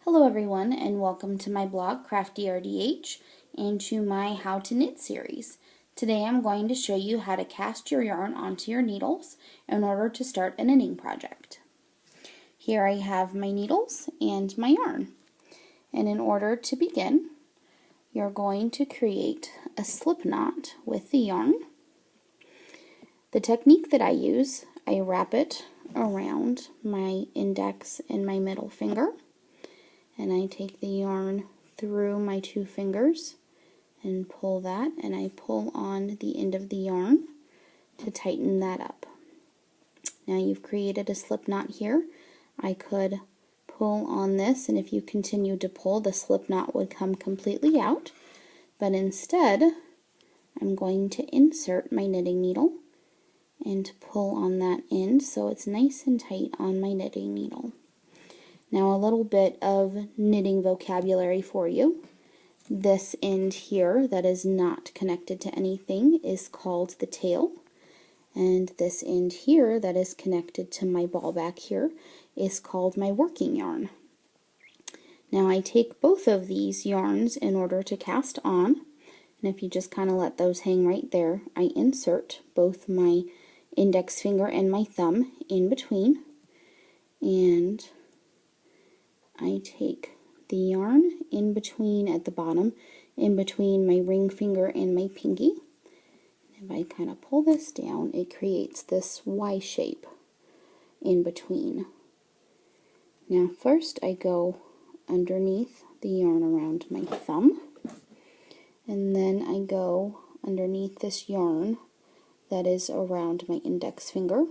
Hello everyone, and welcome to my blog Crafty RDH and to my How to Knit series. Today I'm going to show you how to cast your yarn onto your needles in order to start a knitting project. Here I have my needles and my yarn, and in order to begin you're going to create a slip knot with the yarn. The technique that I use, I wrap it around my index and my middle finger, and I take the yarn through my two fingers and pull that, and I pull on the end of the yarn to tighten that up. Now you've created a slip knot here. I could pull on this, and if you continue to pull, the slip knot would come completely out, but instead I'm going to insert my knitting needle and pull on that end so it's nice and tight on my knitting needle. Now a little bit of knitting vocabulary for you. This end here that is not connected to anything is called the tail, and this end here that is connected to my ball back here is called my working yarn. Now I take both of these yarns in order to cast on, and if you just kind of let those hang right there, I insert both my index finger and my thumb in between, and I take the yarn in between at the bottom, in between my ring finger and my pinky. If I kind of pull this down, it creates this Y shape in between. Now first I go underneath the yarn around my thumb, and then I go underneath this yarn that is around my index finger,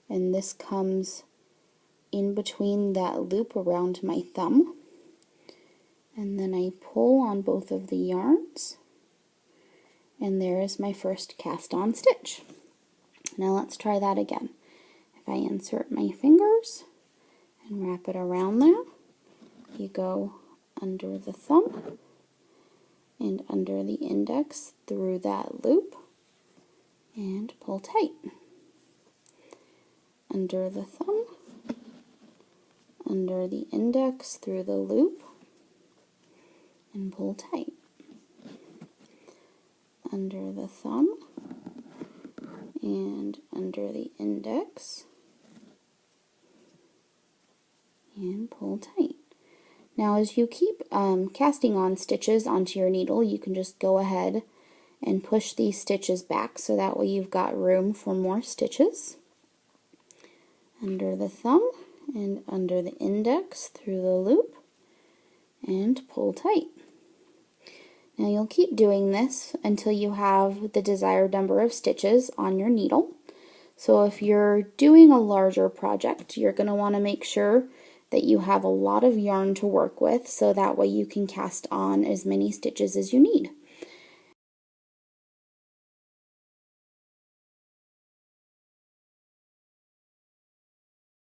and this comes in between that loop around my thumb, and then I pull on both of the yarns, and there is my first cast on stitch. Now let's try that again. If I insert my fingers and wrap it around there, you go under the thumb and under the index through that loop and pull tight. Under the thumb, under the index through the loop and pull tight. Under the thumb and under the index and pull tight. Now as you keep casting on stitches onto your needle, you can just go ahead and push these stitches back so that way you've got room for more stitches. Under the thumb and under the index through the loop and pull tight. Now you'll keep doing this until you have the desired number of stitches on your needle. So if you're doing a larger project, you're going to want to make sure that you have a lot of yarn to work with, so that way you can cast on as many stitches as you need.